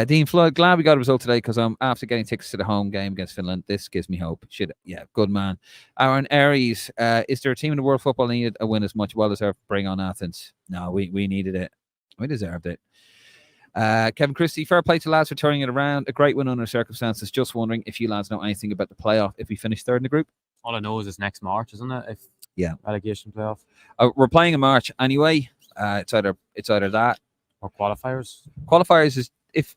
Dean Flood, glad we got a result today because after getting tickets to the home game against Finland, this gives me hope. Good man. Aaron Aries, is there a team in the world football that needed a win as much? Well deserved. Bring on Athens. No, we needed it. We deserved it. Kevin Christie, fair play to lads for turning it around. A great win under circumstances. Just wondering if you lads know anything about the playoff if we finish third in the group. All I know is it's next March, isn't it? Relegation playoff. We're playing in March anyway. It's either that or qualifiers. Qualifiers is if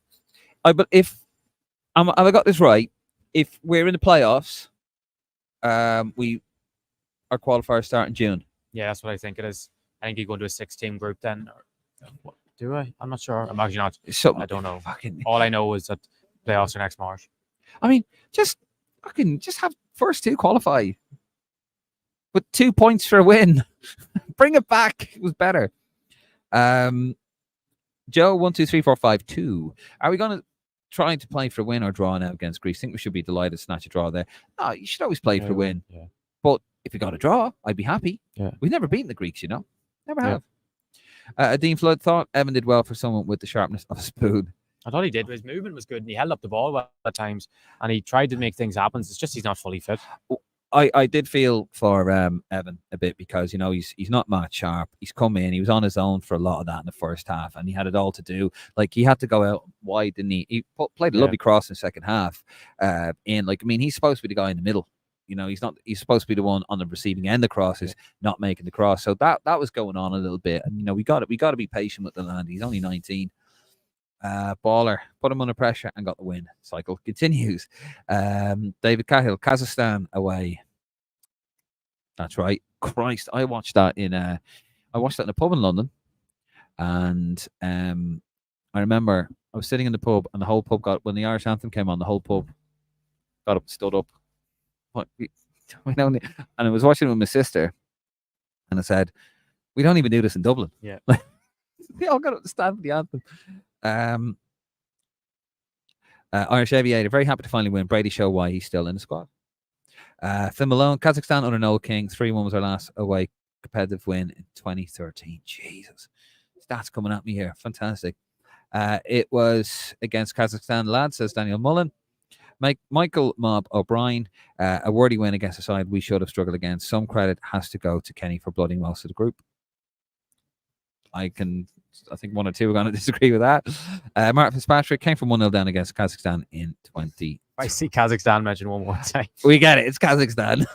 I got this right. If we're in the playoffs, our qualifiers start in June. Yeah, that's what I think it is. I think you go into a 16 group then. What, do I? I'm not sure. I'm actually not. I don't know. All I know is that playoffs are next March. I mean, just have first two qualify. With 2 points for a win. Bring it back. It was better. Joe, 1, 2, 3, 4, 5, 2. Are we going to try to play for a win or draw now against Greece? I think we should be delighted to snatch a draw there. No, you should always play for a win. Yeah. But if we got a draw, I'd be happy. Yeah. We've never beaten the Greeks, Never have. Dean Flood thought Evan did well for someone with the sharpness of a spoon. I thought he did. His movement was good and he held up the ball well at times and he tried to make things happen. It's just he's not fully fit. I did feel for Evan a bit because he's not match sharp. He's come in, he was on his own for a lot of that in the first half, and he had it all to do. Like he had to go out wide, didn't he? He played a lovely cross in the second half. He's supposed to be the guy in the middle. He's not. He's supposed to be the one on the receiving end of crosses, not making the cross. So that was going on a little bit, and we got to be patient with the lad. He's only 19. Baller, put him under pressure and got the win. Cycle continues. David Cahill, Kazakhstan away. That's right. Christ, I watched that in a pub in London, and I remember I was sitting in the pub, and the whole pub when the Irish anthem came on, the whole pub got up, stood up. And I was watching it with my sister, and I said, "We don't even do this in Dublin." Yeah. They all got up to stand for the anthem. Irish Aviator, very happy to finally win. Brady show why he's still in the squad. Phil Malone, Kazakhstan under Noel King. 3-1 was our last away competitive win in 2013. Jesus. Stats coming at me here. Fantastic. It was against Kazakhstan, lads, says Daniel Mullen. Michael Mob O'Brien, a worthy win against a side we should have struggled against. Some credit has to go to Kenny for blooding most of the group. I think one or two are going to disagree with that. Martin Fitzpatrick came from 1-0 down against Kazakhstan in 20. I see Kazakhstan mentioned one more time. We get it. It's Kazakhstan.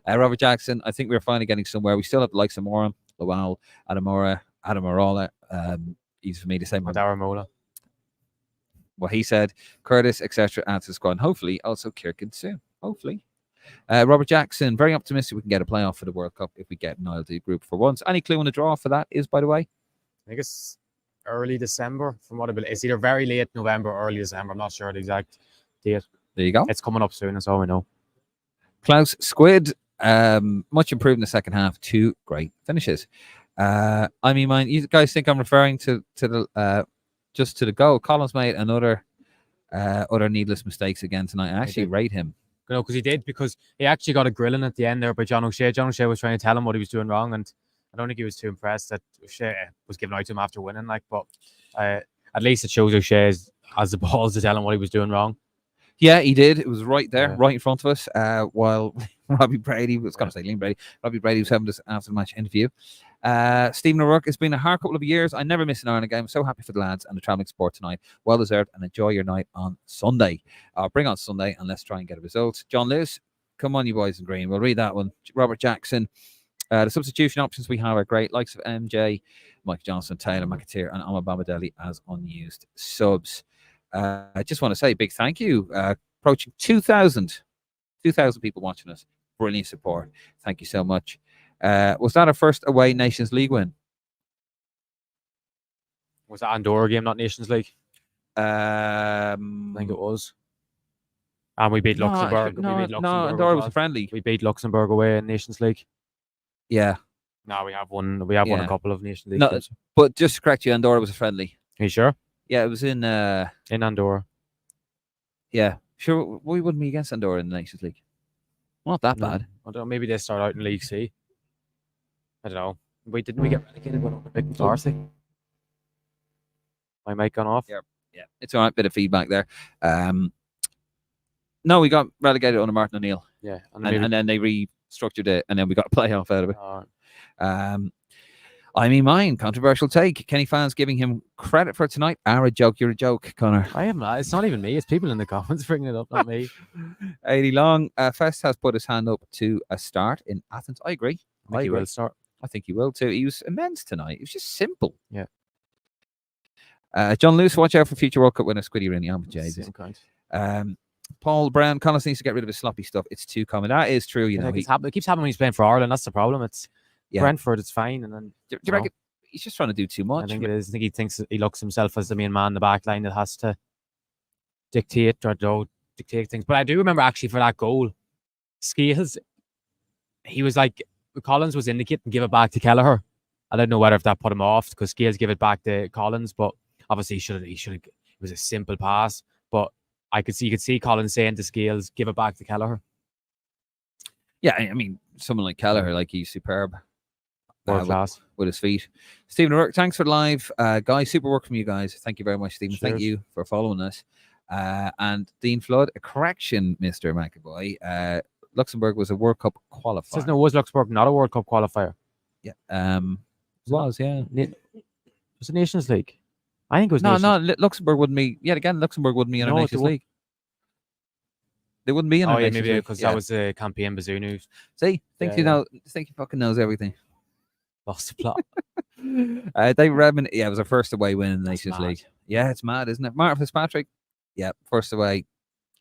Robert Jackson, I think we're finally getting somewhere. We still have the likes of Moran, Lawal, Adamola. He's for me to say Daramola. What he said, Curtis, etc. adds to the squad. And hopefully also Kirkin soon. Hopefully. Robert Jackson, very optimistic we can get a playoff for the World Cup if we get an ILD group for once. Any clue on the draw for that is, by the way? I think it's early December, from what I believe. It's either very late November or early December. I'm not sure the exact date. There you go. It's coming up soon, that's all we know. Klaus Squid, much improved in the second half. 2 great finishes. I mean, you guys think I'm referring to the just to the goal? Collins made other needless mistakes again tonight. I actually rate him. No, because he actually got a grilling at the end there by John O'Shea. John O'Shea was trying to tell him what he was doing wrong, and I don't think he was too impressed that O'Shea was giving out to him after winning. But at least it shows O'Shea has the balls to tell him what he was doing wrong. Yeah, he did. It was right there, right in front of us. While Robbie Brady was going to say Liam Brady. Robbie Brady was having this after the match interview. Stephen O'Rourke, it's been a hard couple of years. I never miss an Ireland game. I'm so happy for the lads and the travelling sport tonight. Well deserved, and enjoy your night on Sunday. Bring on Sunday and let's try and get a result. John Lewis, come on, you boys in green. We'll read that one. Robert Jackson. The substitution options we have are great. Likes of MJ, Mike Johnson, Taylor McAteer, and Omar Bamadeli as unused subs. I just want to say a big thank you. Approaching 2,000 people watching us. Brilliant support. Thank you so much. Was that our first away Nations League win? Was that Andorra game, not Nations League? I think it was. And we beat Luxembourg. No, Andorra was a friendly. We beat Luxembourg away in Nations League. Yeah. No, we have won a couple of Nations League. No, but just to correct you, Andorra was a friendly. Are you sure? Yeah, it was in Andorra. Yeah. Sure, we wouldn't be against Andorra in the Nations League. Not that bad. I don't know, maybe they start out in League C. I don't know. Didn't we get relegated when we beat Darcy? My mic gone off? Yeah. It's all right. Bit of feedback there. No, we got relegated under Martin O'Neill. Yeah. And then they restructured it, and then we got a playoff out of it. I mean, mine controversial take. Kenny fans giving him credit for tonight. Are a joke. You're a joke, Conor. I am not. It's not even me. It's people in the comments bringing it up, not me. 80 Long. Fest has put his hand up to a start in Athens. I agree. I think he will start. I think he will too. He was immense tonight. It was just simple. Yeah. John Lewis, watch out for future World Cup winner Squiddy Rooney. Jesus. Paul Brown, Collins needs to get rid of his sloppy stuff. It's too common. That is true. You know, it keeps happening when he's playing for Ireland. That's the problem. It's Brentford. It's fine, and then do you reckon he's just trying to do too much? I think it is. I think he thinks he looks himself as the main man in the back line that has to dictate things. But I do remember actually for that goal, Scales, he was like, Collins was indicating give it back to Kelleher. I don't know whether if that put him off because Scales give it back to Collins, but obviously he should. It was a simple pass, but you could see Collins saying to Scales, give it back to Kelleher. Yeah, I mean, someone like Kelleher, like he's superb. World class. With his feet. Stephen O'Rourke, thanks for the live. Guys, super work from you guys. Thank you very much, Stephen. Cheers. Thank you for following us. And Dean Flood, a correction, Mr. McAvoy. Luxembourg was a World Cup qualifier. Says no, was Luxembourg not a World Cup qualifier? Yeah. Was it Nations League? I think it was Luxembourg wouldn't be. Yet again, Luxembourg wouldn't be in a Nations League. They wouldn't be in a Nations League. Maybe because that was the campaign Bazunu. See, think he fucking knows everything. Lost the plot. David Redmond, it was our first away win in the Nations League. Yeah, it's mad, isn't it? Martin Fitzpatrick, first away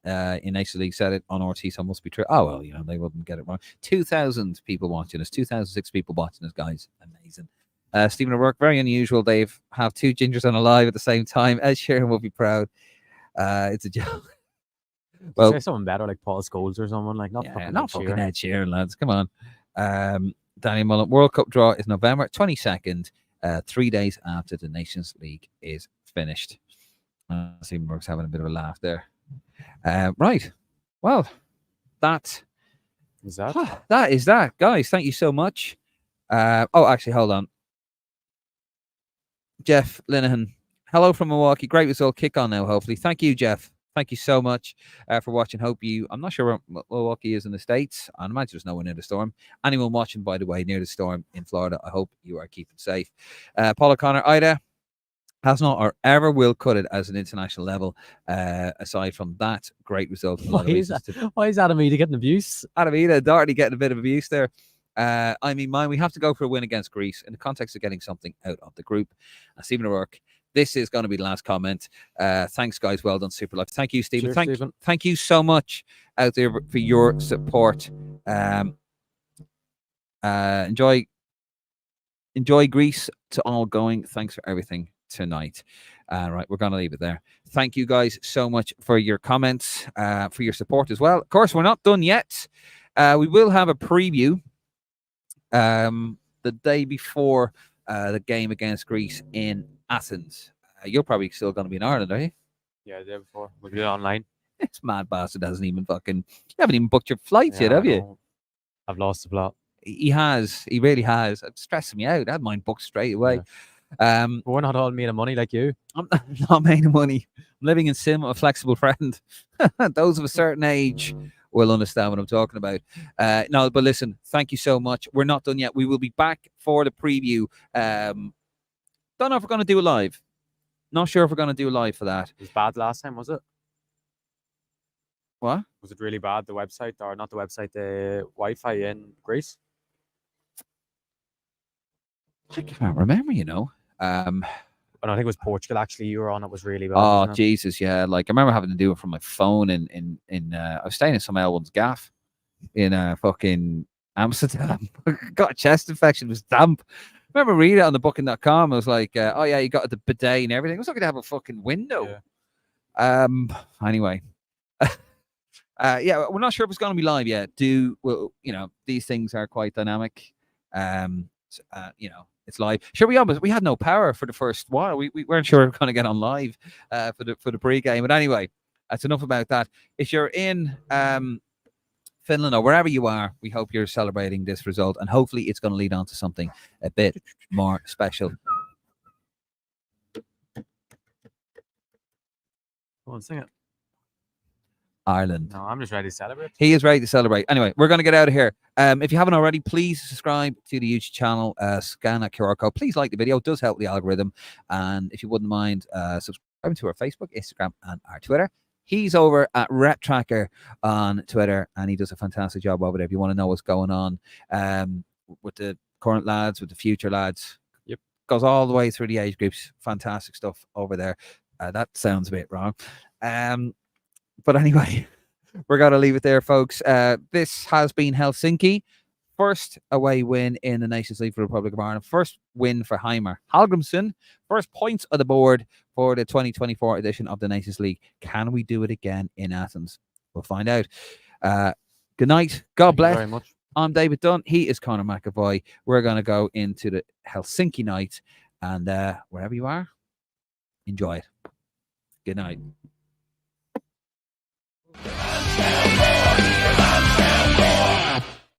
in Nations League, said it on RT, so must be true. Oh, well, they wouldn't get it wrong. 2,000 people watching us, 2,006 people watching us, guys. Amazing. Stephen O'Rourke, very unusual. They have two gingers on a live at the same time. Ed Sheeran will be proud. It's a joke. Well, say someone better like Paul Scholes or someone like not fucking Ed Sheeran, lads. Come on. Danny Mullen, World Cup draw is November 22nd. 3 days after the Nations League is finished. Stephen Brooks having a bit of a laugh there. Right. Well, that Is that? that is that, guys. Thank you so much. Actually, hold on. Jeff Linehan, hello from Milwaukee. Great result. Kick on now, hopefully. Thank you, Jeff. Thank you so much for watching. I'm not sure where Milwaukee is in the States. I imagine there's nowhere near the storm. Anyone watching, by the way, near the storm in Florida, I hope you are keeping safe. Paula Connor, Ida has not or ever will cut it as an international level. Aside from that great result. Why is Adam Ida getting abuse? Adam Ida, Doherty getting a bit of abuse there. We have to go for a win against Greece in the context of getting something out of the group. Stephen O'Rourke, this is going to be the last comment. Thanks, guys. Well done, Super Life. Thank you, Stephen. Cheers, Stephen. Thank you so much out there for your support. Enjoy Greece to all going. Thanks for everything tonight. Right, we're going to leave it there. Thank you guys so much for your comments, for your support as well. Of course, we're not done yet. We will have a preview the day before the game against Greece in Athens. You're probably still going to be in Ireland, are you? Yeah, the day before. We'll do it online. This mad bastard hasn't even you haven't even booked your flights yet, have you? I've lost the plot. He has. He really has. It's stressing me out. I had mine booked straight away. Yeah. But we're not all made of money like you. I'm not made of money. I'm living in sin with a flexible friend. Those of a certain age will understand what I'm talking about. No, but listen, thank you so much. We're not done yet. We will be back for the preview. Don't know if we're going to do a live. Not sure if we're going to do a live for that. It was bad last time, was it? What? Was it really bad, the website, or not the website, the Wi-Fi in Greece? I can't remember, you know. And I think it was Portugal, actually, you were on. It was really bad. Oh, Jesus, yeah. Like, I remember having to do it from my phone in I was staying in some L1's gaff in fucking Amsterdam. Got a chest infection. It was damp. I remember reading it on the booking.com. I was like, oh, yeah, you got the bidet and everything. I was looking to have a fucking window. Yeah. Anyway. Yeah, we're not sure if it's going to be live yet. These things are quite dynamic. It's live. Sure, we had no power for the first while. We weren't sure we were going to get on live for the pre-game. But anyway, that's enough about that. If you're in Finland or wherever you are, we hope you're celebrating this result, and hopefully it's going to lead on to something a bit more special. Go on, sing it. Ireland. No, I'm just ready to celebrate. He is ready to celebrate. Anyway, we're going to get out of here. If you haven't already, please subscribe to the YouTube channel. Scan that QR code. Please like the video. It does help the algorithm. And if you wouldn't mind subscribing to our Facebook, Instagram, and our Twitter. He's over at Rep Tracker on Twitter, and he does a fantastic job over there. If you want to know what's going on with the current lads, with the future lads. Yep. Goes all the way through the age groups. Fantastic stuff over there. That sounds a bit wrong. But anyway, we're going to leave it there, folks. This has been Helsinki. First away win in the Nations League for the Republic of Ireland. First win for Hemir Hallgrímsson. First points on the board for the 2024 edition of the Nations League. Can we do it again in Athens? We'll find out. Good night. God bless. Thank you very much. I'm David Dunn. He is Conor McAvoy. We're going to go into the Helsinki night. And wherever you are, enjoy it. Good night.